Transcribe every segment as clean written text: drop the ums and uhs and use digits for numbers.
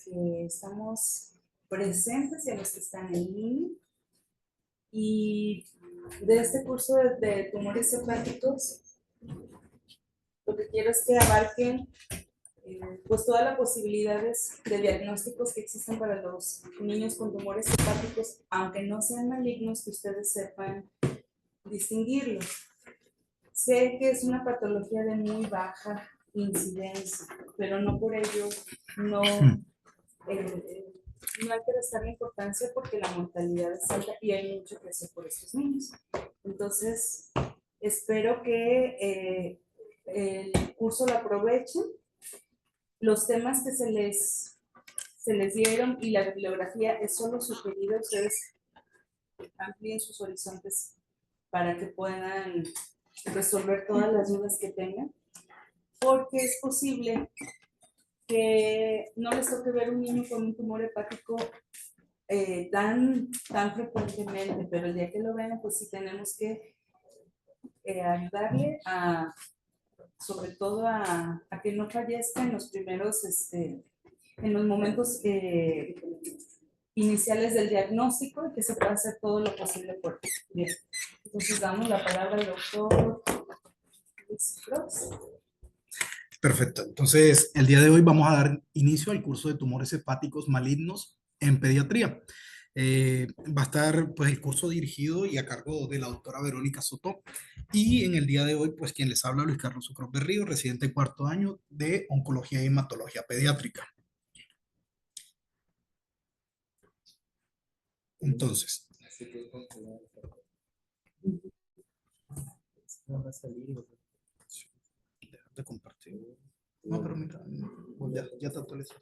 Que estamos presentes y a los que están en línea. Y de este curso de tumores hepáticos, lo que quiero es que abarquen pues todas las posibilidades de diagnósticos que existen para los niños con tumores hepáticos, aunque no sean malignos, que ustedes sepan distinguirlos. Sé que es una patología de muy baja incidencia, pero no por ello no, no hay que restarle importancia porque la mortalidad es alta y hay mucho que hacer por estos niños. Entonces, espero que el curso lo aprovechen. Los temas que se les dieron y la bibliografía es solo sugerida. Ustedes amplíen sus horizontes para que puedan resolver todas las dudas que tengan, porque es posible que no les toque ver un niño con un tumor hepático tan frecuentemente, pero el día que lo vean, pues sí tenemos que ayudarle sobre todo a que no fallezca en los primeros, en los momentos iniciales del diagnóstico y que se pueda hacer todo lo posible por bien. Entonces damos la palabra al doctor Luis Cross. Perfecto. Entonces, el día de hoy vamos a dar inicio al curso de tumores hepáticos malignos en pediatría. Va a estar pues el curso dirigido y a cargo de la doctora Verónica Soto. Y en el día de hoy, pues quien les habla, Luis Carlos Sucros Berrío, residente de cuarto año de Oncología y Hematología Pediátrica. Entonces, de compartir. No, pero mira, ya te actualizó.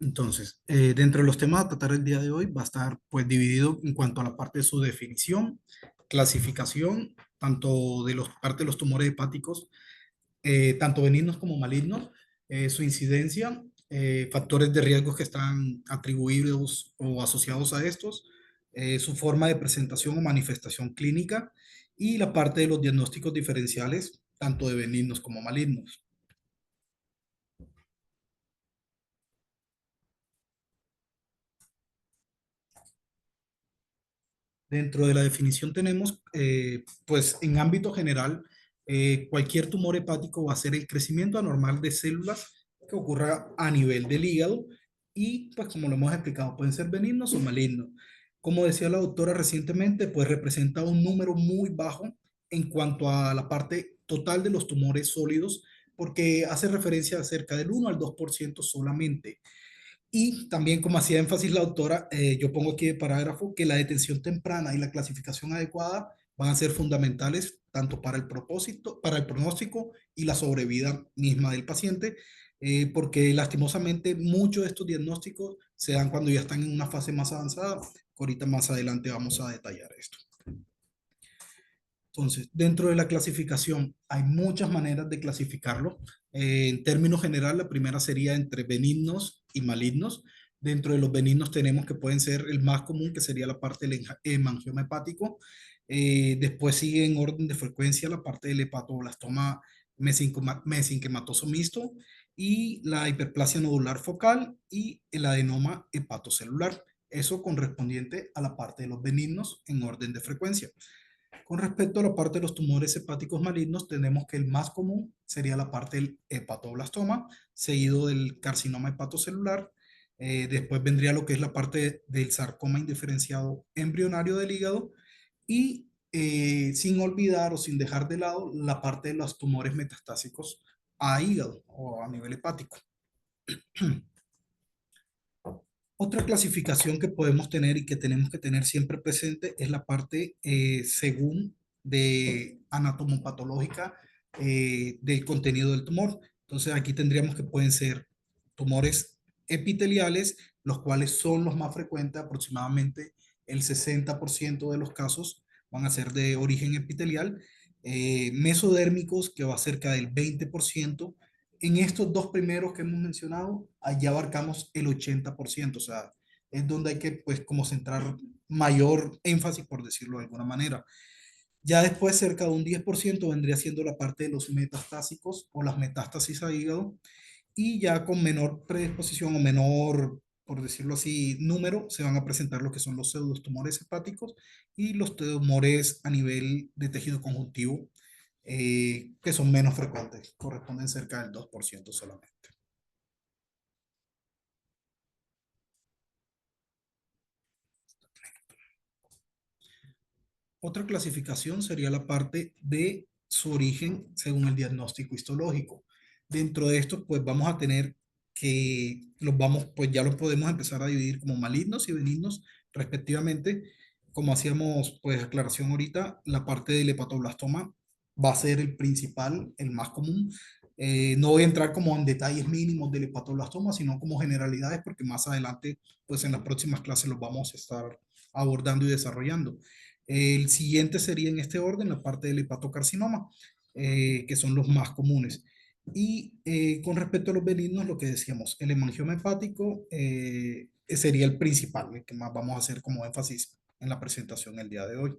Entonces, dentro de los temas a tratar el día de hoy va a estar pues dividido en cuanto a la parte de su definición, clasificación, tanto de los parte de los tumores hepáticos, tanto benignos como malignos, su incidencia, factores de riesgo que están atribuidos o asociados a estos, su forma de presentación o manifestación clínica y la parte de los diagnósticos diferenciales, tanto de benignos como malignos. Dentro de la definición tenemos, pues en ámbito general, cualquier tumor hepático va a ser el crecimiento anormal de células que ocurra a nivel del hígado y pues como lo hemos explicado, pueden ser benignos o malignos. Como decía la doctora recientemente, pues representa un número muy bajo en cuanto a la parte total de los tumores sólidos, porque hace referencia a cerca del 1 al 2% solamente. Y también, como hacía énfasis la doctora, yo pongo aquí de parágrafo que la detención temprana y la clasificación adecuada van a ser fundamentales tanto para el propósito, para el pronóstico y la sobrevida misma del paciente, porque lastimosamente muchos de estos diagnósticos se dan cuando ya están en una fase más avanzada. Ahorita más adelante vamos a detallar esto. Entonces, dentro de la clasificación hay muchas maneras de clasificarlo. En términos general, la primera sería entre benignos y malignos. Dentro de los benignos tenemos que pueden ser el más común, que sería la parte del hemangioma hepático. Después sigue en orden de frecuencia la parte del hepatoblastoma mesenquimatoso mixto y la hiperplasia nodular focal y el adenoma hepatocelular. Eso correspondiente a la parte de los benignos en orden de frecuencia. Con respecto a la parte de los tumores hepáticos malignos, tenemos que el más común sería la parte del hepatoblastoma, seguido del carcinoma hepatocelular. Después vendría lo que es la parte del sarcoma indiferenciado embrionario del hígado y sin olvidar o sin dejar de lado la parte de los tumores metastásicos a hígado o a nivel hepático. Otra clasificación que podemos tener y que tenemos que tener siempre presente es la parte según de anatomopatológica del contenido del tumor. Entonces aquí tendríamos que pueden ser tumores epiteliales, los cuales son los más frecuentes, aproximadamente el 60% de los casos van a ser de origen epitelial, mesodérmicos, que va a cerca del 20%. En estos dos primeros que hemos mencionado, allá abarcamos el 80%, o sea, es donde hay que, pues, como centrar mayor énfasis, por decirlo de alguna manera. Ya después, cerca de un 10% vendría siendo la parte de los metastásicos o las metástasis a hígado, y ya con menor predisposición o menor, por decirlo así, número, se van a presentar lo que son los pseudotumores hepáticos y los tumores a nivel de tejido conjuntivo, que son menos frecuentes, corresponden cerca del 2% solamente. Otra clasificación sería la parte de su origen según el diagnóstico histológico. Dentro de esto, pues vamos a tener que pues ya los podemos empezar a dividir como malignos y benignos respectivamente. Como hacíamos pues aclaración ahorita, la parte del hepatoblastoma va a ser el principal, el más común. No voy a entrar como en detalles mínimos del hepatoblastoma, sino como generalidades, porque más adelante, pues en las próximas clases los vamos a estar abordando y desarrollando. El siguiente sería en este orden la parte del hepatocarcinoma, que son los más comunes. Y con respecto a los benignos, lo que decíamos, el hemangioma hepático sería el principal, el que más vamos a hacer como énfasis en la presentación el día de hoy.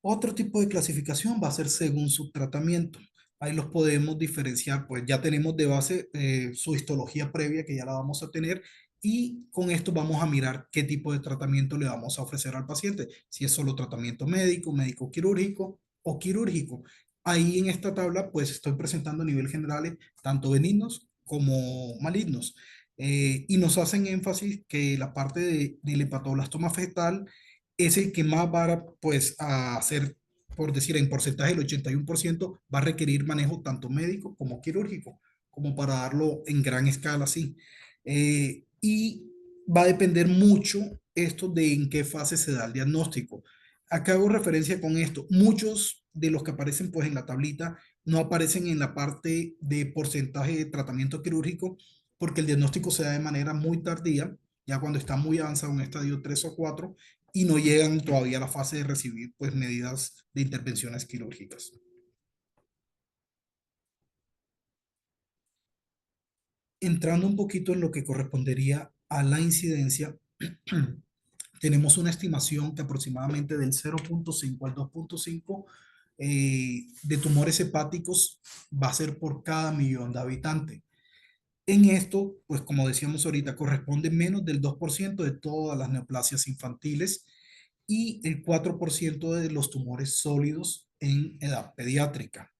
Otro tipo de clasificación va a ser según su tratamiento. Ahí los podemos diferenciar, pues ya tenemos de base su histología previa, que ya la vamos a tener, y con esto vamos a mirar qué tipo de tratamiento le vamos a ofrecer al paciente, si es solo tratamiento médico, médico quirúrgico o quirúrgico. Ahí en esta tabla pues estoy presentando a nivel general tanto benignos como malignos. Y nos hacen énfasis que la parte del hepatoblastoma fetal es el que más va pues, a hacer, por decir, en porcentaje, el 81% va a requerir manejo tanto médico como quirúrgico, como para darlo en gran escala, sí. Y va a depender mucho esto de en qué fase se da el diagnóstico. Acá hago referencia con esto. Muchos de los que aparecen pues en la tablita no aparecen en la parte de porcentaje de tratamiento quirúrgico porque el diagnóstico se da de manera muy tardía, ya cuando está muy avanzado en estadio 3 o 4 y no llegan todavía a la fase de recibir pues medidas de intervenciones quirúrgicas. Entrando un poquito en lo que correspondería a la incidencia, tenemos una estimación que aproximadamente del 0.5 al 2.5 de tumores hepáticos va a ser por cada millón de habitantes. En esto, pues como decíamos ahorita, corresponde menos del 2% de todas las neoplasias infantiles y el 4% de los tumores sólidos en edad pediátrica.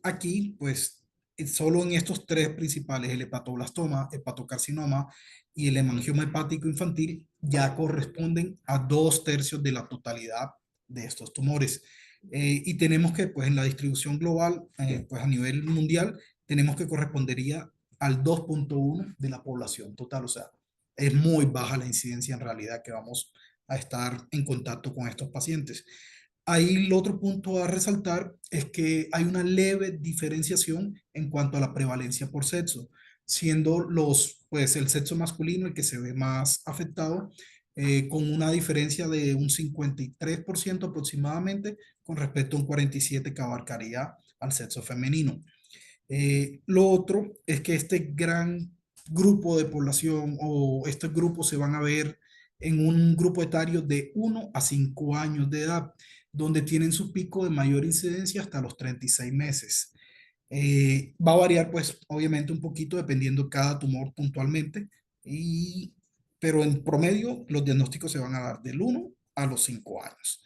Aquí, pues, solo en estos tres principales, el hepatoblastoma, hepatocarcinoma y el hemangioma hepático infantil, ya corresponden a 2/3 de la totalidad de estos tumores. Y tenemos que, pues, en la distribución global, pues a nivel mundial, tenemos que correspondería al 2.1 de la población total. O sea, es muy baja la incidencia en realidad que vamos a estar en contacto con estos pacientes. Ahí el otro punto a resaltar es que hay una leve diferenciación en cuanto a la prevalencia por sexo, siendo pues el sexo masculino el que se ve más afectado, con una diferencia de un 53% aproximadamente con respecto a un 47% que abarcaría al sexo femenino. Lo otro es que este gran grupo de población o estos grupos se van a ver en un grupo etario de 1 a 5 años de edad, donde tienen su pico de mayor incidencia hasta los 36 meses. Va a variar, pues, obviamente un poquito dependiendo cada tumor puntualmente, pero en promedio los diagnósticos se van a dar del 1 a los 5 años.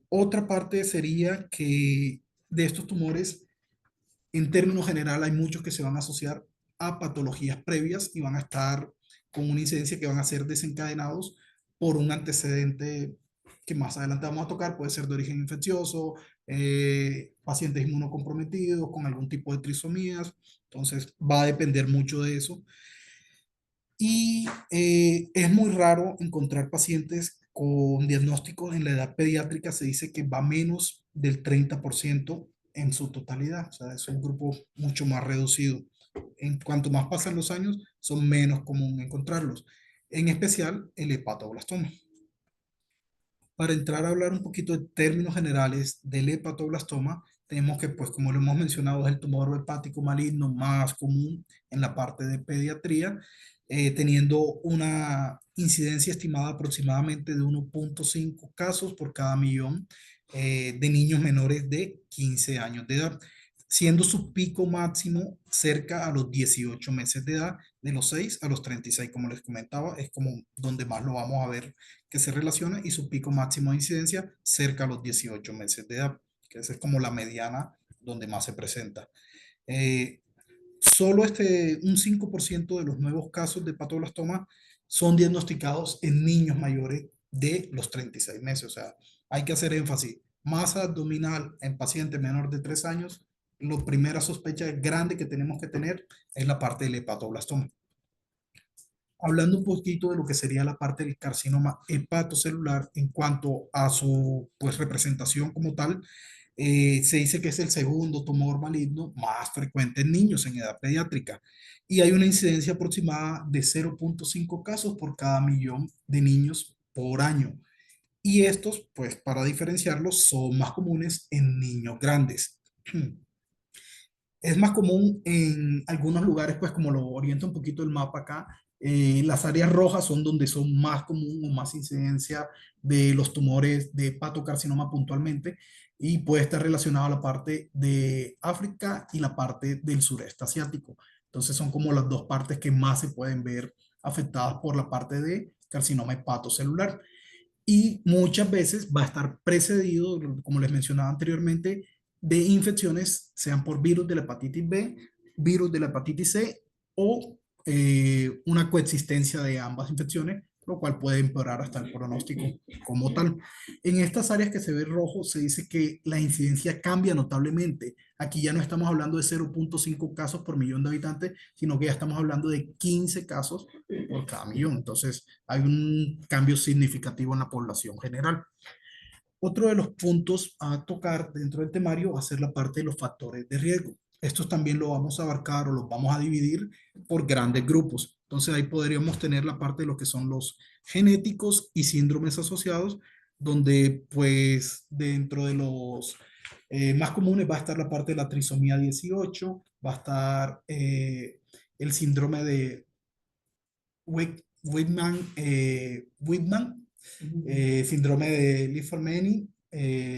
Otra parte sería que de estos tumores en términos general, hay muchos que se van a asociar a patologías previas y van a estar con una incidencia que van a ser desencadenados por un antecedente que más adelante vamos a tocar, puede ser de origen infeccioso, pacientes inmunocomprometidos con algún tipo de trisomías, entonces va a depender mucho de eso. Y es muy raro encontrar pacientes con diagnósticos en la edad pediátrica, se dice que va menos del 30% en su totalidad, o sea, es un grupo mucho más reducido. En cuanto más pasan los años, son menos común encontrarlos, en especial el hepatoblastoma. Para entrar a hablar un poquito de términos generales del hepatoblastoma, tenemos que, pues como lo hemos mencionado, es el tumor hepático maligno más común en la parte de pediatría. teniendo una incidencia estimada aproximadamente de 1.5 casos por cada millón de niños menores de 15 años de edad, siendo su pico máximo cerca a los 18 meses de edad, de los 6 a los 36, como les comentaba, es como donde más lo vamos a ver que se relaciona, y su pico máximo de incidencia cerca a los 18 meses de edad, que esa es como la mediana donde más se presenta. Eh, Solo un 5% de los nuevos casos de patoblastoma son diagnosticados en niños mayores de los 36 meses. O sea, hay que hacer énfasis. Masa abdominal en pacientes menores de 3 años, la primera sospecha grande que tenemos que tener es la parte del hepatoblastoma. Hablando un poquito de lo que sería la parte del carcinoma hepatocelular en cuanto a su pues, representación como tal, se dice que es el segundo tumor maligno más frecuente en niños en edad pediátrica y hay una incidencia aproximada de 0.5 casos por cada millón de niños por año. Y estos, pues para diferenciarlos, son más comunes en niños grandes. Es más común en algunos lugares, pues como lo orienta un poquito el mapa acá, las áreas rojas son donde son más común o más incidencia de los tumores de hepatocarcinoma puntualmente y puede estar relacionado a la parte de África y la parte del sureste asiático. Entonces son como las dos partes que más se pueden ver afectadas por la parte de carcinoma hepatocelular y muchas veces va a estar precedido, como les mencionaba anteriormente, de infecciones, sean por virus de la hepatitis B, virus de la hepatitis C o una coexistencia de ambas infecciones, lo cual puede empeorar hasta el pronóstico como tal. En estas áreas que se ve rojo, se dice que la incidencia cambia notablemente. Aquí ya no estamos hablando de 0.5 casos por millón de habitantes, sino que ya estamos hablando de 15 casos por cada millón. Entonces, hay un cambio significativo en la población general. Otro de los puntos a tocar dentro del temario va a ser la parte de los factores de riesgo. Estos también lo vamos a abarcar o los vamos a dividir por grandes grupos. Entonces ahí podríamos tener la parte de lo que son los genéticos y síndromes asociados, donde pues dentro de los más comunes va a estar la parte de la trisomía 18, va a estar el síndrome de Whitman, síndrome de Li-Fraumeni,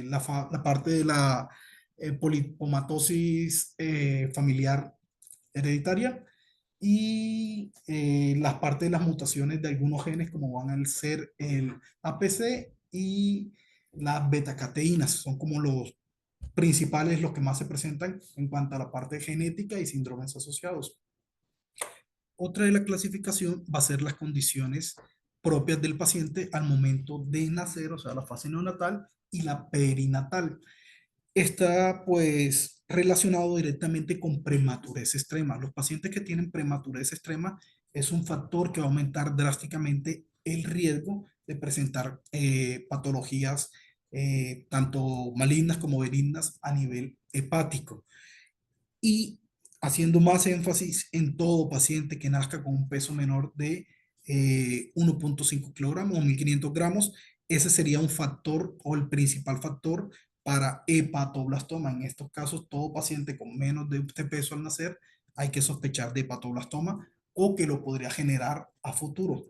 la parte de la polipomatosis familiar hereditaria y las partes de las mutaciones de algunos genes como van a ser el APC y las betacateínas, son como los principales, los que más se presentan en cuanto a la parte genética y síndromes asociados. Otra de la clasificación va a ser las condiciones propias del paciente al momento de nacer, o sea, la fase neonatal y la perinatal. Está pues relacionado directamente con prematurez extrema. Los pacientes que tienen prematurez extrema es un factor que va a aumentar drásticamente el riesgo de presentar patologías tanto malignas como benignas a nivel hepático y haciendo más énfasis en todo paciente que nazca con un peso menor de 1.5 kilogramos o 1.500 gramos, ese sería un factor o el principal factor para hepatoblastoma. En estos casos, todo paciente con menos de este peso al nacer hay que sospechar de hepatoblastoma o que lo podría generar a futuro.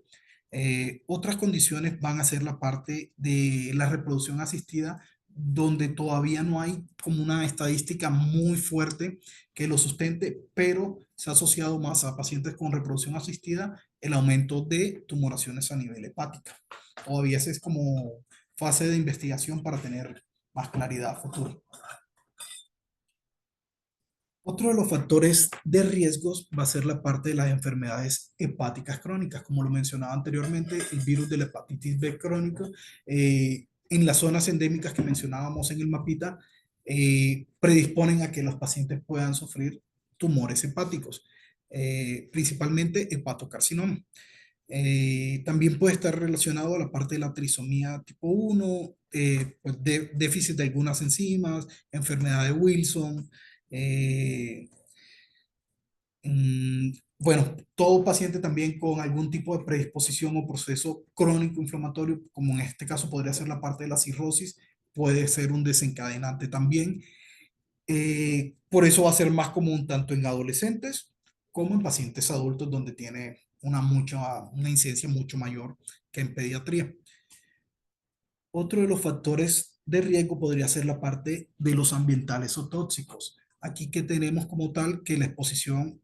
Otras condiciones van a ser la parte de la reproducción asistida, donde todavía no hay como una estadística muy fuerte que lo sustente, pero se ha asociado más a pacientes con reproducción asistida el aumento de tumoraciones a nivel hepática. Todavía esa es como fase de investigación para tener más claridad a futuro. Otro de los factores de riesgos va a ser la parte de las enfermedades hepáticas crónicas. Como lo mencionaba anteriormente, el virus de la hepatitis B crónico, en las zonas endémicas que mencionábamos en el mapita, predisponen a que los pacientes puedan sufrir tumores hepáticos, principalmente hepatocarcinoma. También puede estar relacionado a la parte de la trisomía tipo 1, pues déficit de algunas enzimas, enfermedad de Wilson. eh, mm, bueno, todo paciente también con algún tipo de predisposición o proceso crónico inflamatorio, como en este caso podría ser la parte de la cirrosis, puede ser un desencadenante también. Por eso va a ser más común tanto en adolescentes como en pacientes adultos donde tiene una incidencia mucho mayor que en pediatría. Otro de los factores de riesgo podría ser la parte de los ambientales o tóxicos. Aquí que tenemos como tal que la exposición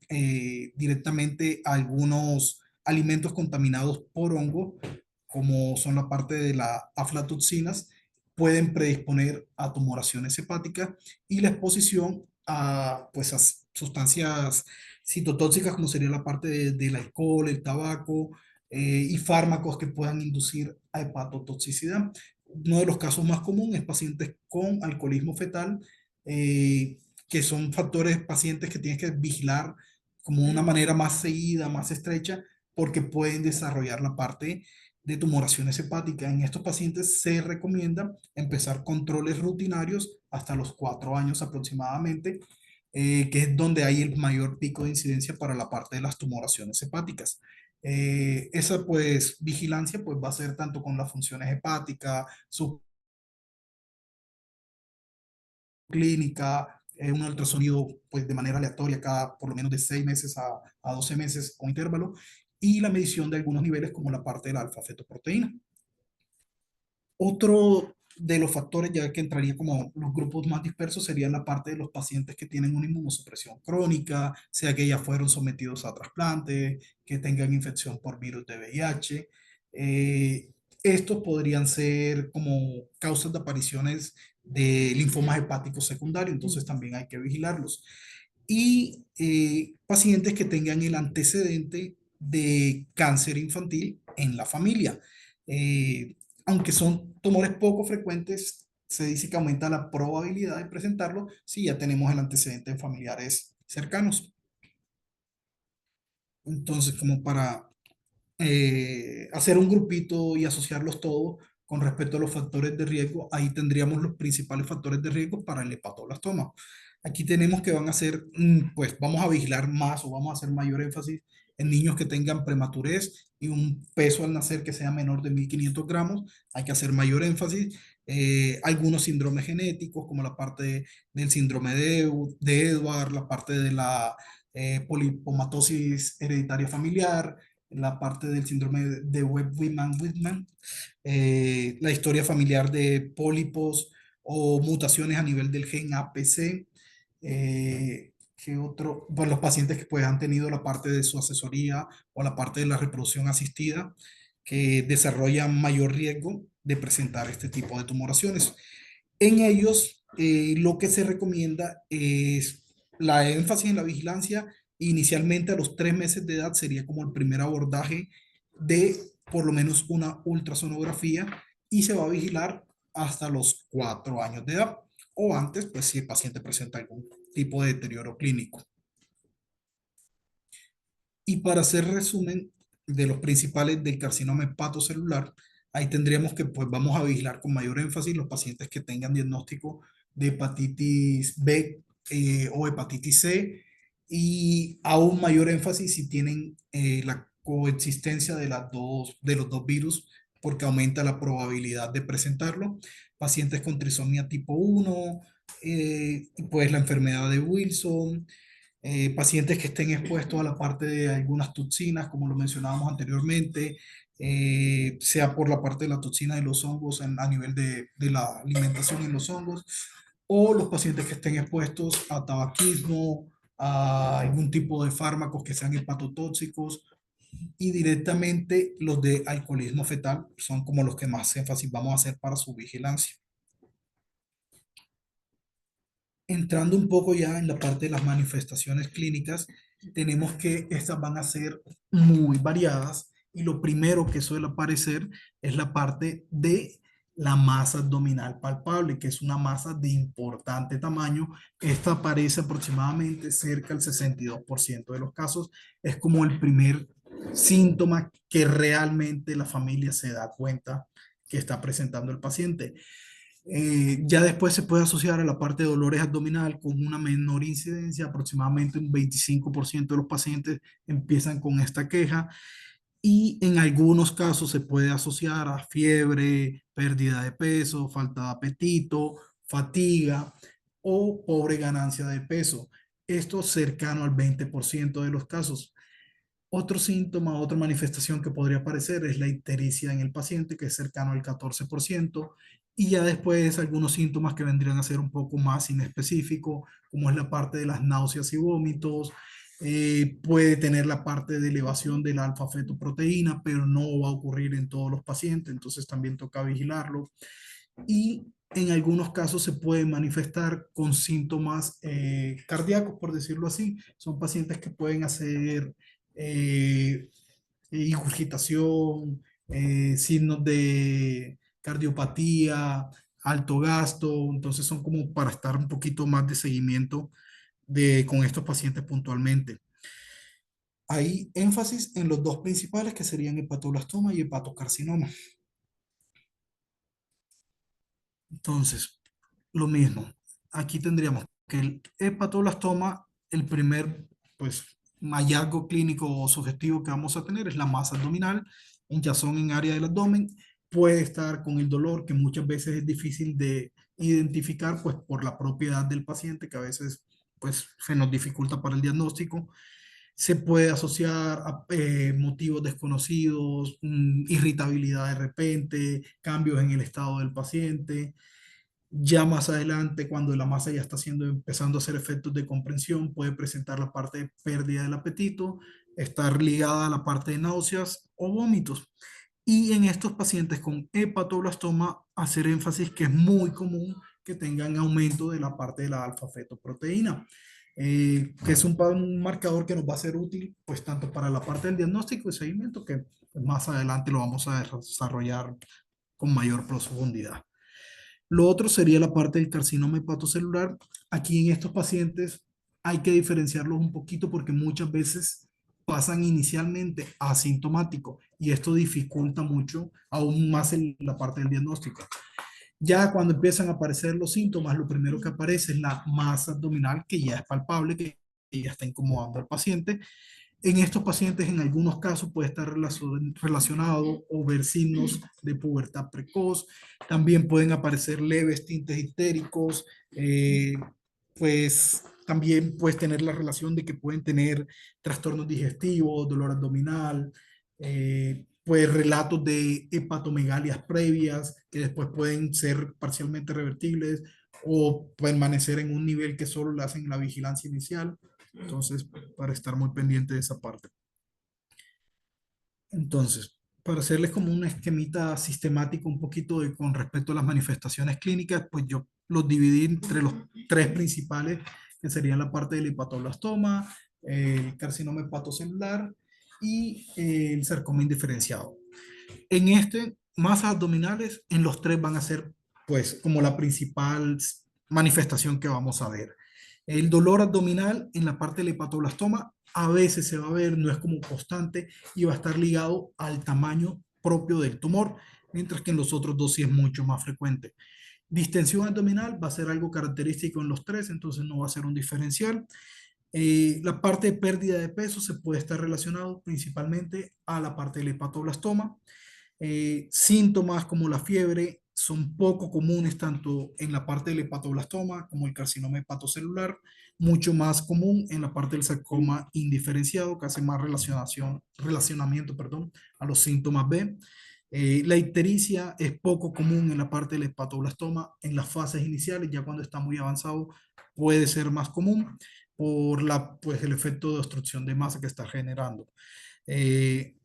directamente a algunos alimentos contaminados por hongo, como son la parte de las aflatoxinas, pueden predisponer a tumoraciones hepáticas, y la exposición a, pues, a sustancias citotóxicas como sería la parte del alcohol, el tabaco y fármacos que puedan inducir a hepatotoxicidad. Uno de los casos más comunes es pacientes con alcoholismo fetal, que son factores pacientes que tienes que vigilar como de una manera más seguida, más estrecha, porque pueden desarrollar la parte de tumoraciones hepáticas. En estos pacientes se recomienda empezar controles rutinarios hasta los 4 años aproximadamente, que es donde hay el mayor pico de incidencia para la parte de las tumoraciones hepáticas. Esa pues vigilancia pues va a ser tanto con las funciones hepáticas, su clínica, un ultrasonido pues de manera aleatoria cada por lo menos de 6 meses a 12 meses con intervalo, y la medición de algunos niveles como la parte de la alfa-fetoproteína. Otro de los factores, ya que entraría como los grupos más dispersos, sería la parte de los pacientes que tienen una inmunosupresión crónica, sea que ya fueron sometidos a trasplante, que tengan infección por virus de VIH. Estos podrían ser como causas de apariciones de linfomas hepáticos secundarios, entonces también hay que vigilarlos. Y pacientes que tengan el antecedente de cáncer infantil en la familia. Eh, Aunque son tumores poco frecuentes, se dice que aumenta la probabilidad de presentarlo si ya tenemos el antecedente en familiares cercanos. Entonces, como para hacer un grupito y asociarlos todos con respecto a los factores de riesgo, ahí tendríamos los principales factores de riesgo para el hepatoblastoma. Aquí tenemos que van a ser, pues vamos a vigilar más o vamos a hacer mayor énfasis en niños que tengan prematurez y un peso al nacer que sea menor de 1500 gramos. Hay que hacer mayor énfasis. Algunos síndromes genéticos, como la parte del síndrome de Edward, la parte de la polipomatosis hereditaria familiar, la parte del síndrome de Webb-Whitman, la historia familiar de pólipos o mutaciones a nivel del gen APC. ¿Qué otro? Bueno, los pacientes que pues han tenido la parte de su asesoría o la parte de la reproducción asistida, que desarrollan mayor riesgo de presentar este tipo de tumoraciones. En ellos, lo que se recomienda es la énfasis en la vigilancia. Inicialmente a los 3 meses de edad sería como el primer abordaje de por lo menos una ultrasonografía, y se va a vigilar hasta los 4 años de edad o antes, pues si el paciente presenta algún tipo de deterioro clínico. Y para hacer resumen de los principales del carcinoma hepatocelular, ahí tendríamos que, pues vamos a vigilar con mayor énfasis los pacientes que tengan diagnóstico de hepatitis B o hepatitis C, y aún mayor énfasis si tienen la coexistencia de los dos virus, porque aumenta la probabilidad de presentarlo. Pacientes con trisomía tipo 1, pues la enfermedad de Wilson, pacientes que estén expuestos a la parte de algunas toxinas, como lo mencionábamos anteriormente, sea por la parte de la toxina de los hongos a nivel de la alimentación en los hongos, o los pacientes que estén expuestos a tabaquismo, a algún tipo de fármacos que sean hepatotóxicos, y directamente los de alcoholismo fetal son como los que más énfasis vamos a hacer para su vigilancia. Entrando un poco ya en la parte de las manifestaciones clínicas, tenemos que estas van a ser muy variadas, y lo primero que suele aparecer es la parte de la masa abdominal palpable, que es una masa de importante tamaño. Esta aparece aproximadamente cerca del 62% de los casos. Es como el primer síntoma que realmente la familia se da cuenta que está presentando el paciente. Ya después se puede asociar a la parte de dolores abdominal con una menor incidencia, aproximadamente un 25% de los pacientes empiezan con esta queja, y en algunos casos se puede asociar a fiebre, pérdida de peso, falta de apetito, fatiga o pobre ganancia de peso. Esto cercano al 20% de los casos. Otro síntoma, otra manifestación que podría aparecer es la ictericia en el paciente, que es cercano al 14%, y ya después algunos síntomas que vendrían a ser un poco más inespecíficos, como es la parte de las náuseas y vómitos. Puede tener la parte de elevación de la alfa-fetoproteína, pero no va a ocurrir en todos los pacientes, entonces también toca vigilarlo. Y en algunos casos se puede manifestar con síntomas cardíacos, por decirlo así. Son pacientes que pueden hacer eh, ingurgitación, signos de cardiopatía, alto gasto. Entonces son como para estar un poquito más de seguimiento con estos pacientes puntualmente. Hay énfasis en los dos principales que serían hepatoblastoma y hepatocarcinoma. Entonces, lo mismo. Aquí tendríamos que el hepatoblastoma, el primer, pues, hallazgo clínico o sugestivo que vamos a tener es la masa abdominal, hinchazón en área del abdomen, puede estar con el dolor que muchas veces es difícil de identificar, pues, por la propiedad del paciente, que a veces, pues, se nos dificulta para el diagnóstico. Se puede asociar a motivos desconocidos, irritabilidad de repente, cambios en el estado del paciente. Ya más adelante, cuando la masa ya está empezando a hacer efectos de comprensión, puede presentar la parte de pérdida del apetito, estar ligada a la parte de náuseas o vómitos. Y en estos pacientes con hepatoblastoma, hacer énfasis que es muy común que tengan aumento de la parte de la alfa-fetoproteína, que es un marcador que nos va a ser útil, pues tanto para la parte del diagnóstico y seguimiento, que pues, más adelante lo vamos a desarrollar con mayor profundidad. Lo otro sería la parte del carcinoma hepatocelular. Aquí en estos pacientes hay que diferenciarlos un poquito porque muchas veces pasan inicialmente asintomáticos y esto dificulta mucho aún más la parte del diagnóstico. Ya cuando empiezan a aparecer los síntomas, lo primero que aparece es la masa abdominal que ya es palpable, que ya está incomodando al paciente. En estos pacientes, en algunos casos, puede estar relacionado o ver signos de pubertad precoz. También pueden aparecer leves tintes histéricos. Pues también puedes tener la relación de que pueden tener trastornos digestivos, dolor abdominal, pues relatos de hepatomegalias previas que después pueden ser parcialmente revertibles o permanecer en un nivel que solo le hacen la vigilancia inicial. Entonces, para estar muy pendiente de esa parte. Entonces, para hacerles como un esquemita sistemático un poquito con respecto a las manifestaciones clínicas, pues yo los dividí entre los tres principales, que serían la parte del hepatoblastoma, el carcinoma hepatocelular y el sarcoma indiferenciado. En este, masas abdominales, en los tres van a ser pues como la principal manifestación que vamos a ver. El dolor abdominal en la parte del hepatoblastoma a veces se va a ver, no es como constante y va a estar ligado al tamaño propio del tumor, mientras que en los otros dos sí es mucho más frecuente. Distensión abdominal va a ser algo característico en los tres, entonces no va a ser un diferencial. La parte de pérdida de peso se puede estar relacionado principalmente a la parte del hepatoblastoma. Síntomas como la fiebre son poco comunes tanto en la parte del hepatoblastoma como el carcinoma hepatocelular, mucho más común en la parte del sarcoma indiferenciado, que hace más relacionamiento, perdón, a los síntomas B. La ictericia es poco común en la parte del hepatoblastoma en las fases iniciales, ya cuando está muy avanzado puede ser más común por pues, el efecto de obstrucción de masa que está generando.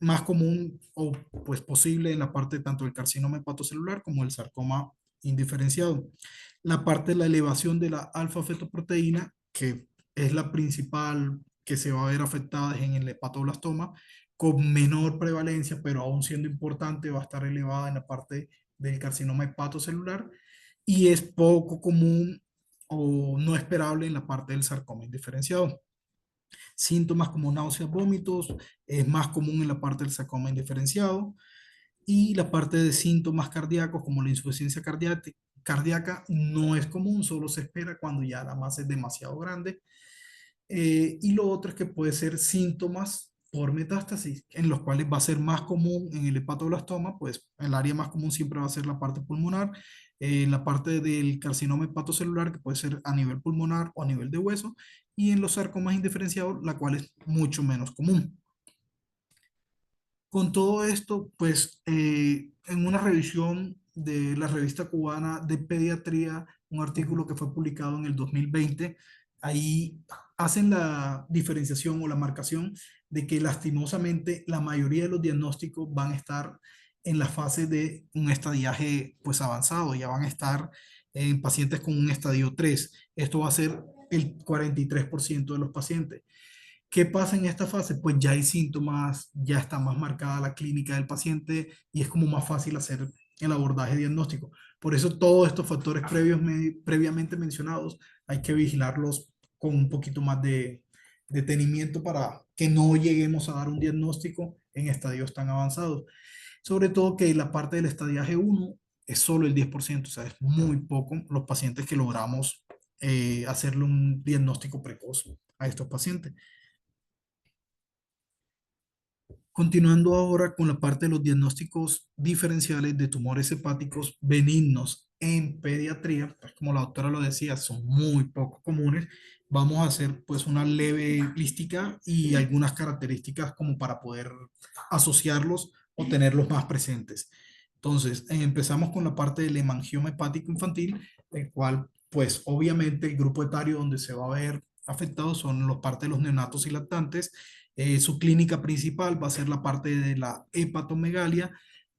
Más común o pues posible en la parte tanto del carcinoma hepatocelular como el sarcoma indiferenciado. La parte de la elevación de la alfa-fetoproteína, que es la principal que se va a ver afectada en el hepatoblastoma, con menor prevalencia, pero aún siendo importante, va a estar elevada en la parte del carcinoma hepatocelular y es poco común o no esperable en la parte del sarcoma indiferenciado. Síntomas como náuseas, vómitos, es más común en la parte del sarcoma indiferenciado y la parte de síntomas cardíacos como la insuficiencia cardíaca no es común, solo se espera cuando ya la masa es demasiado grande. Y lo otro es que puede ser síntomas por metástasis, en los cuales va a ser más común en el hepatoblastoma, pues el área más común siempre va a ser la parte pulmonar, la parte del carcinoma hepatocelular, que puede ser a nivel pulmonar o a nivel de hueso, y en los sarcomas indiferenciados, la cual es mucho menos común. Con todo esto, pues en una revisión de la revista cubana de pediatría, un artículo que fue publicado en el 2020, ahí hacen la diferenciación o la marcación de que lastimosamente la mayoría de los diagnósticos van a estar en la fase de un estadiaje pues avanzado, ya van a estar en pacientes con un estadio 3. Esto va a ser el 43% de los pacientes. ¿Qué pasa en esta fase? Pues ya hay síntomas, ya está más marcada la clínica del paciente y es como más fácil hacer el abordaje diagnóstico. Por eso todos estos factores previamente mencionados hay que vigilarlos con un poquito más de detenimiento para que no lleguemos a dar un diagnóstico en estadios tan avanzados. Sobre todo que la parte del estadiaje 1 es solo el 10%, o sea, es muy poco los pacientes que logramos hacerle un diagnóstico precoz a estos pacientes. Continuando ahora con la parte de los diagnósticos diferenciales de tumores hepáticos benignos en pediatría, pues como la doctora lo decía, son muy poco comunes. Vamos a hacer pues una leve lística y algunas características como para poder asociarlos o tenerlos más presentes. Entonces, empezamos con la parte del hemangioma hepático infantil, el cual pues obviamente el grupo etario donde se va a ver afectado son los parte de los neonatos y lactantes. Su clínica principal va a ser la parte de la hepatomegalia.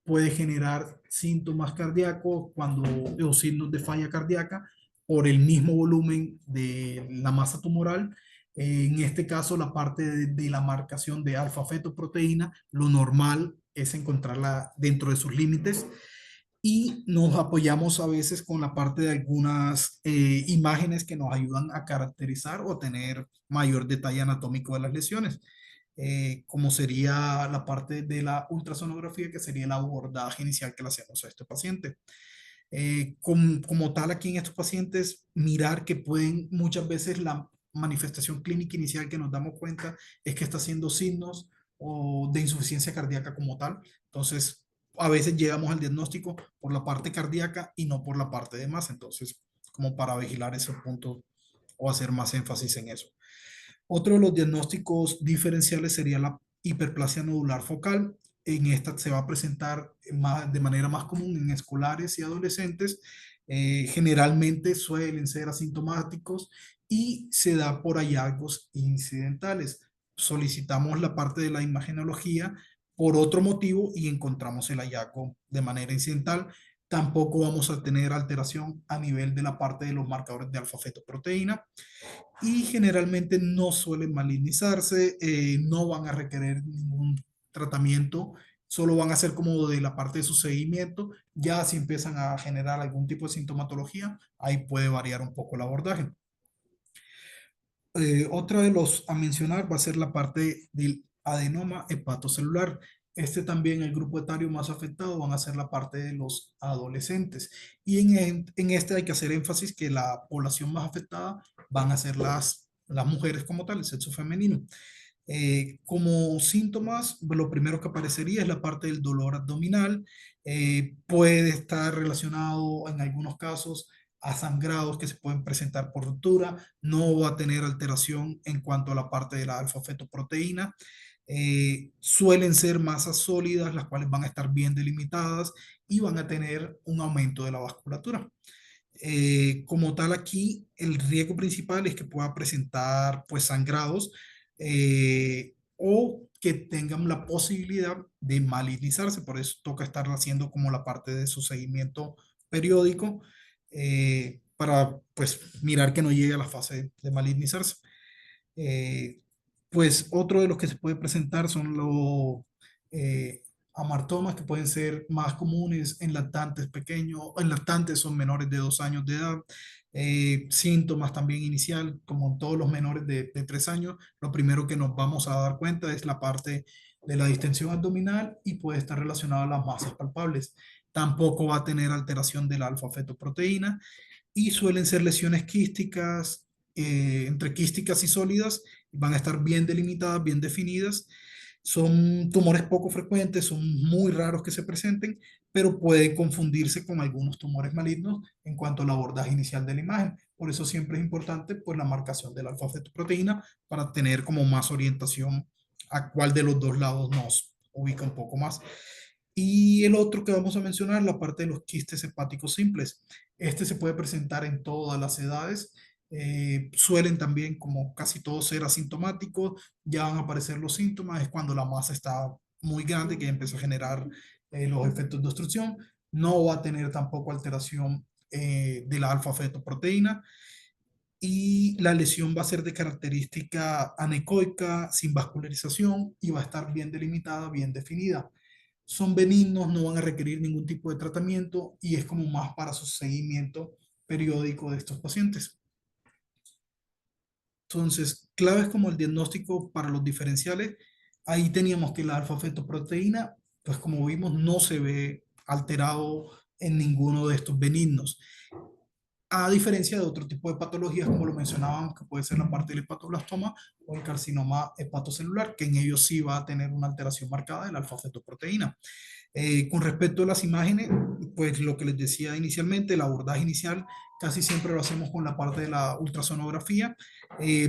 Puede generar síntomas cardíacos o signos de falla cardíaca por el mismo volumen de la masa tumoral. En este caso, la parte de la marcación de alfa-fetoproteína, lo normal es encontrarla dentro de sus límites y nos apoyamos a veces con la parte de algunas imágenes que nos ayudan a caracterizar o tener mayor detalle anatómico de las lesiones, como sería la parte de la ultrasonografía, que sería el abordaje inicial que le hacemos a este paciente. Como tal, aquí en estos pacientes, mirar que pueden muchas veces la manifestación clínica inicial que nos damos cuenta es que está haciendo signos o de insuficiencia cardíaca como tal. Entonces, a veces llegamos al diagnóstico por la parte cardíaca y no por la parte de masa. Entonces, como para vigilar esos puntos o hacer más énfasis en eso. Otro de los diagnósticos diferenciales sería la hiperplasia nodular focal. En esta se va a presentar de manera más común en escolares y adolescentes. Generalmente suelen ser asintomáticos y se da por hallazgos incidentales. Solicitamos la parte de la imagenología por otro motivo y encontramos el hallazgo de manera incidental. Tampoco vamos a tener alteración a nivel de la parte de los marcadores de alfa-fetoproteína y generalmente no suelen malignizarse, no van a requerir ningún tratamiento, solo van a ser como de la parte de su seguimiento. Ya si empiezan a generar algún tipo de sintomatología, ahí puede variar un poco el abordaje. Otra de los a mencionar va a ser la parte del adenoma hepatocelular. Este también, el grupo etario más afectado van a ser la parte de los adolescentes. Y en este hay que hacer énfasis que la población más afectada van a ser las mujeres como tal, el sexo femenino. Como síntomas, lo primero que aparecería es la parte del dolor abdominal. Puede estar relacionado en algunos casos a sangrados que se pueden presentar por ruptura. No va a tener alteración en cuanto a la parte de la alfa-fetoproteína. Suelen ser masas sólidas, las cuales van a estar bien delimitadas y van a tener un aumento de la vasculatura. Como tal, aquí el riesgo principal es que pueda presentar pues sangrados o que tengan la posibilidad de malignizarse. Por eso toca estar haciendo como la parte de su seguimiento periódico para pues mirar que no llegue a la fase de malignizarse. Eh, pues otro de los que se puede presentar son los amartomas que pueden ser más comunes en lactantes pequeños, en lactantes son menores de 2 años de edad. Síntomas también inicial, como en todos los menores de 3 años, lo primero que nos vamos a dar cuenta es la parte de la distensión abdominal y puede estar relacionado a las masas palpables. Tampoco va a tener alteración de la alfa-fetoproteína y suelen ser lesiones quísticas, entre quísticas y sólidas, van a estar bien delimitadas, bien definidas. Son tumores poco frecuentes, son muy raros que se presenten, pero pueden confundirse con algunos tumores malignos en cuanto al abordaje inicial de la imagen. Por eso siempre es importante pues, la marcación de la alfa-fetoproteína para tener como más orientación a cuál de los dos lados ubica un poco más. Y el otro que vamos a mencionar, la parte de los quistes hepáticos simples. Este se puede presentar en todas las edades. Suelen también, como casi todos, ser asintomáticos. Ya van a aparecer los síntomas. Es cuando la masa está muy grande que empieza a generar los efectos de obstrucción. No va a tener tampoco alteración de la alfa-fetoproteína y la lesión va a ser de característica anecoica, sin vascularización y va a estar bien delimitada, bien definida. Son benignos, no van a requerir ningún tipo de tratamiento y es como más para su seguimiento periódico de estos pacientes. Entonces, claves como el diagnóstico para los diferenciales, ahí teníamos que la alfa-fetoproteína, pues como vimos, no se ve alterado en ninguno de estos benignos. A diferencia de otro tipo de patologías, como lo mencionábamos, que puede ser la parte del hepatoblastoma o el carcinoma hepatocelular, que en ellos sí va a tener una alteración marcada de la alfa-fetoproteína. Con respecto a las imágenes, pues lo que les decía inicialmente, el abordaje inicial casi siempre lo hacemos con la parte de la ultrasonografía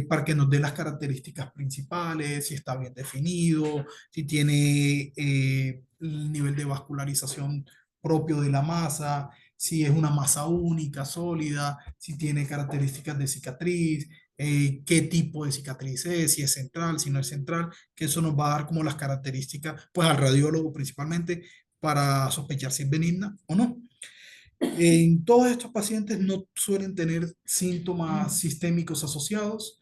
para que nos dé las características principales, si está bien definido, si tiene el nivel de vascularización propio de la masa, si es una masa única, sólida, si tiene características de cicatriz, qué tipo de cicatriz es, si es central, si no es central, que eso nos va a dar como las características, pues al radiólogo principalmente, para sospechar si es benigna o no. En todos estos pacientes no suelen tener síntomas sistémicos asociados.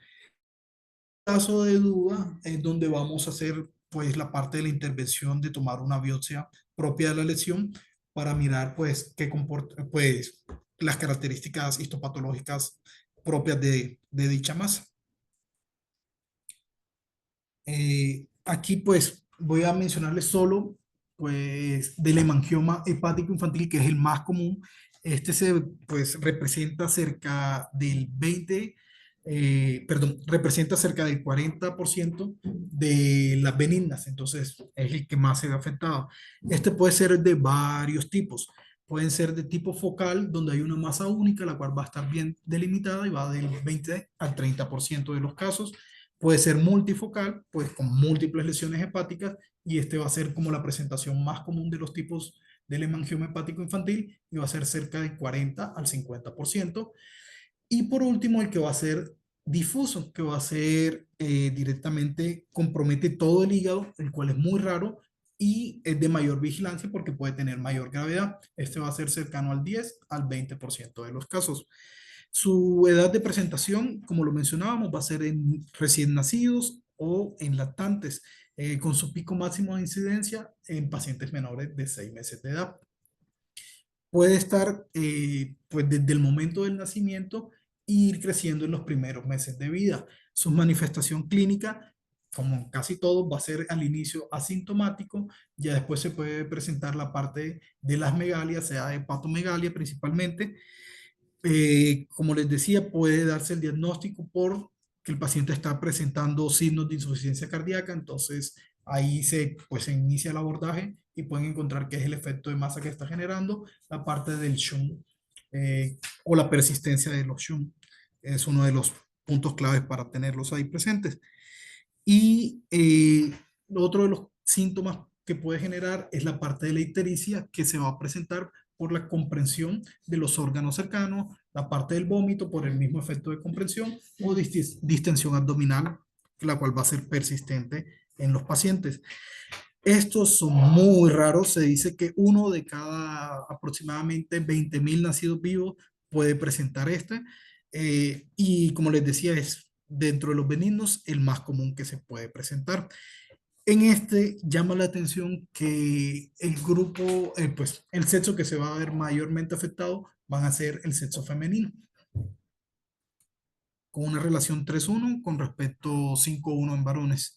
En caso de duda es donde vamos a hacer pues la parte de la intervención de tomar una biopsia propia de la lesión para mirar pues qué comporta pues las características histopatológicas propias de dicha masa. Aquí pues voy a mencionarles solo pues del hemangioma hepático infantil, que es el más común. Este se pues representa cerca del 20, perdón, representa cerca del 40% de las benignas, entonces es el que más se ve afectado. Este puede ser de varios tipos. Pueden ser de tipo focal, donde hay una masa única, la cual va a estar bien delimitada y va del 20 al 30% de los casos. Puede ser multifocal, pues con múltiples lesiones hepáticas, y este va a ser como la presentación más común de los tipos del hemangioma hepático infantil y va a ser cerca del 40 al 50%. Y por último, el que va a ser difuso, que va a ser directamente compromete todo el hígado, el cual es muy raro y es de mayor vigilancia porque puede tener mayor gravedad. Este va a ser cercano al 10 al 20% de los casos. Su edad de presentación, como lo mencionábamos, va a ser en recién nacidos o en lactantes, con su pico máximo de incidencia en pacientes menores de 6 meses de edad. Puede estar pues desde el momento del nacimiento e ir creciendo en los primeros meses de vida. Su manifestación clínica, como en casi todo, va a ser al inicio asintomático, ya después se puede presentar la parte de las megalias, sea hepatomegalia principalmente. Como les decía, puede darse el diagnóstico por que el paciente está presentando signos de insuficiencia cardíaca, entonces ahí pues, se inicia el abordaje y pueden encontrar qué es el efecto de masa que está generando, la parte del shunt o la persistencia de los shunt. Es uno de los puntos claves para tenerlos ahí presentes. Y otro de los síntomas que puede generar es la parte de la ictericia que se va a presentar por la comprensión de los órganos cercanos, la parte del vómito por el mismo efecto de comprensión o distensión abdominal, la cual va a ser persistente en los pacientes. Estos son muy raros, se dice que uno de cada aproximadamente 20.000 nacidos vivos puede presentar este, y como les decía, es dentro de los benignos el más común que se puede presentar. En este llama la atención que el grupo, pues el sexo que se va a ver mayormente afectado van a ser el sexo femenino, con una relación 3:1 con respecto 5:1 en varones.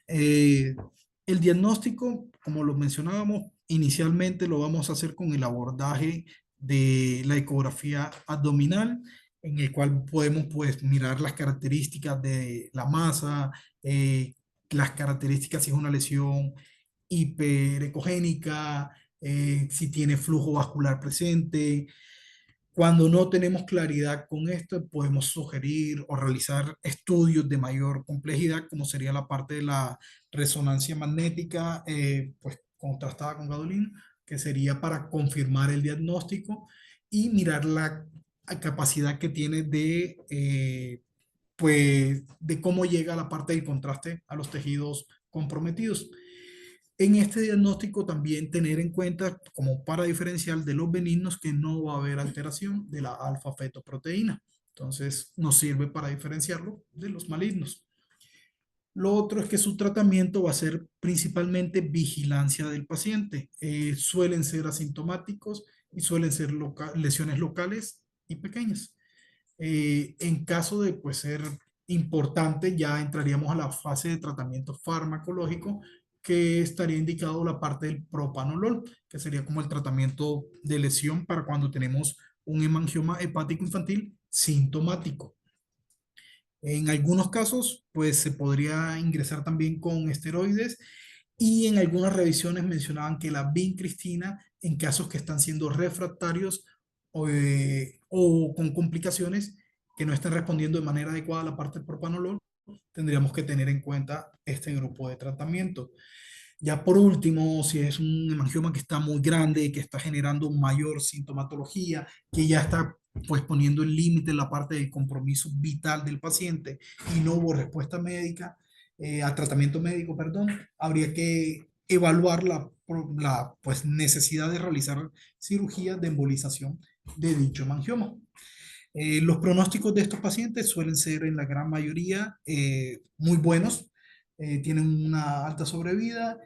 Eh, el diagnóstico, como lo mencionábamos, inicialmente lo vamos a hacer con el abordaje de la ecografía abdominal, en el cual podemos pues mirar las características de la masa, las características si es una lesión hiperecogénica, si tiene flujo vascular presente, Cuando no tenemos claridad con esto, podemos sugerir o realizar estudios de mayor complejidad, como sería la parte de la resonancia magnética, pues contrastada con gadolino, que sería para confirmar el diagnóstico y mirar la capacidad que tiene pues, de cómo llega la parte del contraste a los tejidos comprometidos. En este diagnóstico también tener en cuenta, como para diferencial de los benignos, que no va a haber alteración de la alfa-fetoproteína. Entonces, nos sirve para diferenciarlo de los malignos. Lo otro es que su tratamiento va a ser principalmente vigilancia del paciente. Suelen ser asintomáticos y suelen ser lesiones locales y pequeñas. En caso de pues, ser importante, ya entraríamos a la fase de tratamiento farmacológico, que estaría indicado la parte del propanolol, que sería como el tratamiento de lesión para cuando tenemos un hemangioma hepático infantil sintomático. En algunos casos, pues se podría ingresar también con esteroides y en algunas revisiones mencionaban que la vincristina, en casos que están siendo refractarios o con complicaciones que no estén respondiendo de manera adecuada a la parte del propanolol, tendríamos que tener en cuenta este grupo de tratamiento. Ya por último, si es un hemangioma que está muy grande, que está generando mayor sintomatología, que ya está pues poniendo el límite en la parte del compromiso vital del paciente y no hubo respuesta médica, a tratamiento médico, perdón, habría que evaluar la pues, necesidad de realizar cirugía de embolización de dicho hemangioma. Los pronósticos de estos pacientes suelen ser en la gran mayoría muy buenos, tienen una alta sobrevida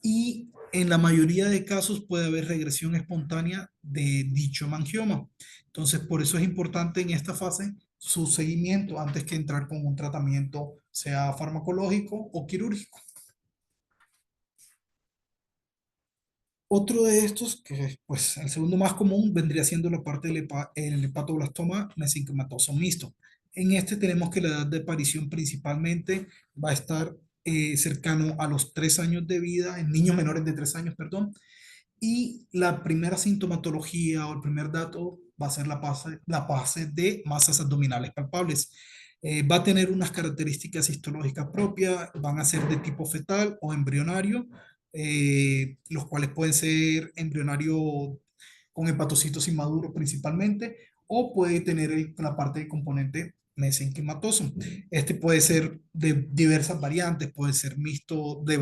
y en la mayoría de casos puede haber regresión espontánea de dicho hemangioma. Entonces, por eso es importante en esta fase su seguimiento antes que entrar con un tratamiento, sea farmacológico o quirúrgico. Otro de estos, que pues el segundo más común, vendría siendo la parte del el hepatoblastoma mesenquimatoso mixto. En este tenemos que la edad de aparición principalmente va a estar cercano a los 3 años de vida, en niños menores de 3 años, perdón, y la primera sintomatología o el primer dato va a ser la fase de masas abdominales palpables. Va a tener unas características histológicas propias, van a ser de tipo fetal o embrionario, los cuales pueden ser embrionario con hepatocitos inmaduros principalmente, o puede tener la parte de componente mesenquimatoso. Este puede ser de diversas variantes, puede ser mixto de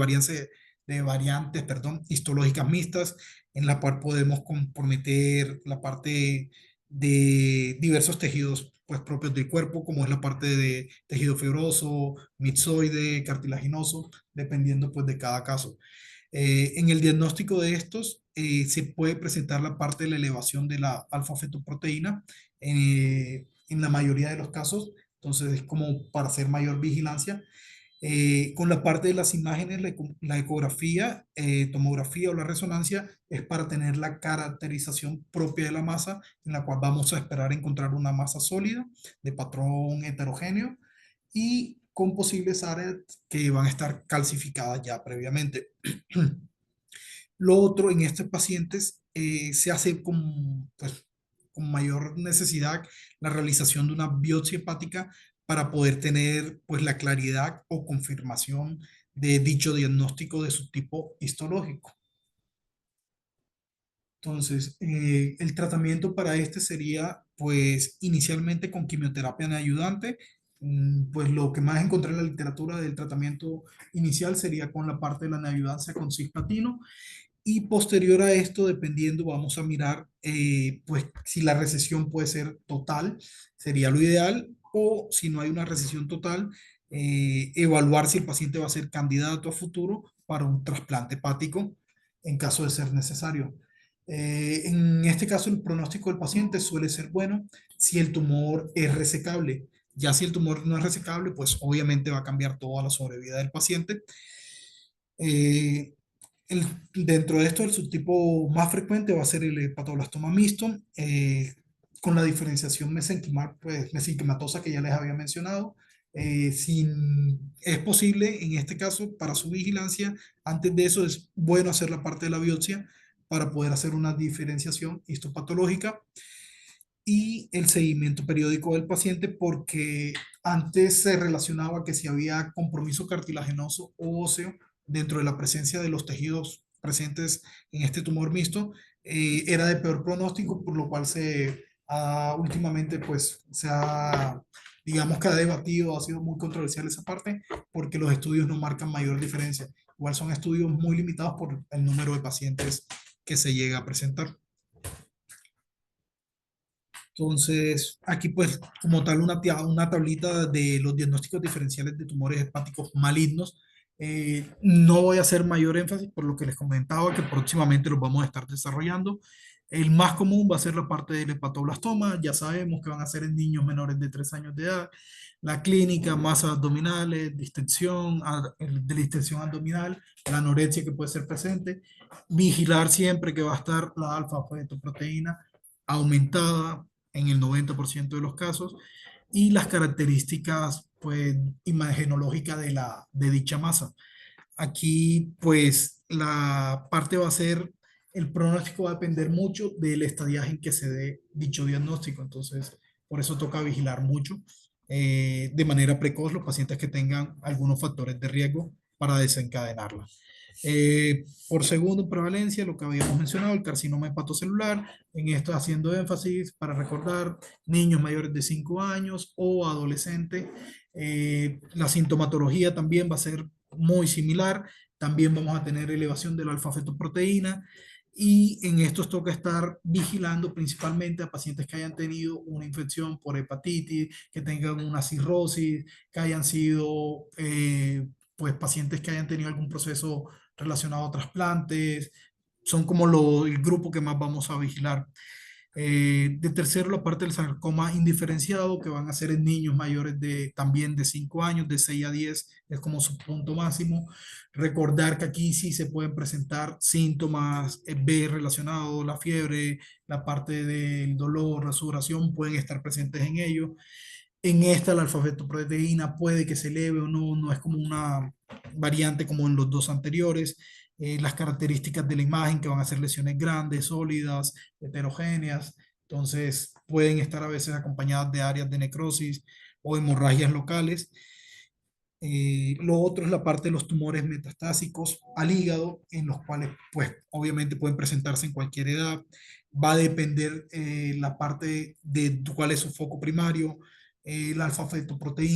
variantes, perdón, histológicas mixtas, en la cual podemos comprometer la parte de diversos tejidos pues, propios del cuerpo, como es la parte de tejido fibroso, mixoide, cartilaginoso, dependiendo pues, de cada caso. En el diagnóstico de estos se puede presentar la parte de la elevación de la alfa-fetoproteína en la mayoría de los casos, entonces es como para hacer mayor vigilancia. Con la parte de las imágenes, la ecografía, tomografía o la resonancia es para tener la caracterización propia de la masa, en la cual vamos a esperar encontrar una masa sólida de patrón heterogéneo y con posibles áreas que van a estar calcificadas ya previamente. Lo otro, en estos pacientes se hace pues, con mayor necesidad la realización de una biopsia hepática para poder tener pues, la claridad o confirmación de dicho diagnóstico de su tipo histológico. Entonces, el tratamiento para este sería, pues, inicialmente con quimioterapia ayudante. Pues lo que más encontré en la literatura del tratamiento inicial sería con la parte de la neoadyuvancia con cisplatino y posterior a esto, dependiendo, vamos a mirar pues si la recesión puede ser total, sería lo ideal, o si no hay una recesión total, evaluar si el paciente va a ser candidato a futuro para un trasplante hepático en caso de ser necesario. En este caso, el pronóstico del paciente suele ser bueno si el tumor es resecable. Ya si el tumor no es resecable, pues obviamente va a cambiar toda la sobrevida del paciente. Eh, Dentro de esto, el subtipo más frecuente va a ser el hepatoblastoma mixto, con la diferenciación pues, mesenquimatosa que ya les había mencionado. Es posible, en este caso, para su vigilancia, antes de eso es bueno hacer la parte de la biopsia para poder hacer una diferenciación histopatológica. y el seguimiento periódico del paciente, porque antes se relacionaba que si había compromiso cartilaginoso o óseo dentro de la presencia de los tejidos presentes en este tumor mixto, era de peor pronóstico, por lo cual últimamente pues se ha, digamos que ha debatido, ha sido muy controversial esa parte, porque los estudios no marcan mayor diferencia. Igual son estudios muy limitados por el número de pacientes que se llega a presentar. Entonces, aquí pues como tal una tablita de los diagnósticos diferenciales de tumores hepáticos malignos. No voy a hacer mayor énfasis por lo que les comentaba que próximamente los vamos a estar desarrollando. El más común va a ser la parte del hepatoblastoma. Ya sabemos que van a ser en niños menores de 3 años de edad. La clínica, masas abdominales, de la distensión abdominal, la anorexia que puede ser presente. Vigilar siempre que va a estar la alfa-fetoproteína aumentada en el 90% de los casos, y las características pues imagenológicas de dicha masa. Aquí pues la parte va a ser, el pronóstico va a depender mucho del estadiaje en que se dé dicho diagnóstico, entonces por eso toca vigilar mucho de manera precoz los pacientes que tengan algunos factores de riesgo para desencadenarla. Por segundo, prevalencia, lo que habíamos mencionado, el carcinoma hepatocelular, en esto haciendo énfasis para recordar niños mayores de 5 años o adolescentes. La sintomatología también va a ser muy similar, también vamos a tener elevación de la alfa-fetoproteína, y en estos toca estar vigilando principalmente a pacientes que hayan tenido una infección por hepatitis, que tengan una cirrosis, que hayan sido pues pacientes que hayan tenido algún proceso relacionado a trasplantes. Son como el grupo que más vamos a vigilar. De tercero, la parte del sarcoma indiferenciado, que van a ser en niños mayores también de 5 años, de 6 a 10 es como su punto máximo. Recordar que aquí sí se pueden presentar síntomas B relacionados, la fiebre, la parte del dolor, la sudoración, pueden estar presentes en ello. En esta, la alfa-fetoproteína puede que se eleve o no, no es como una variante como en los dos anteriores. Las características de la imagen, que van a ser lesiones grandes, sólidas, heterogéneas, entonces pueden estar a veces acompañadas de áreas de necrosis o hemorragias locales. Lo otro es la parte de los tumores metastásicos al hígado, en los cuales, pues, obviamente pueden presentarse en cualquier edad. Va a depender la parte de cuál es su foco primario, la alfa-fetoproteína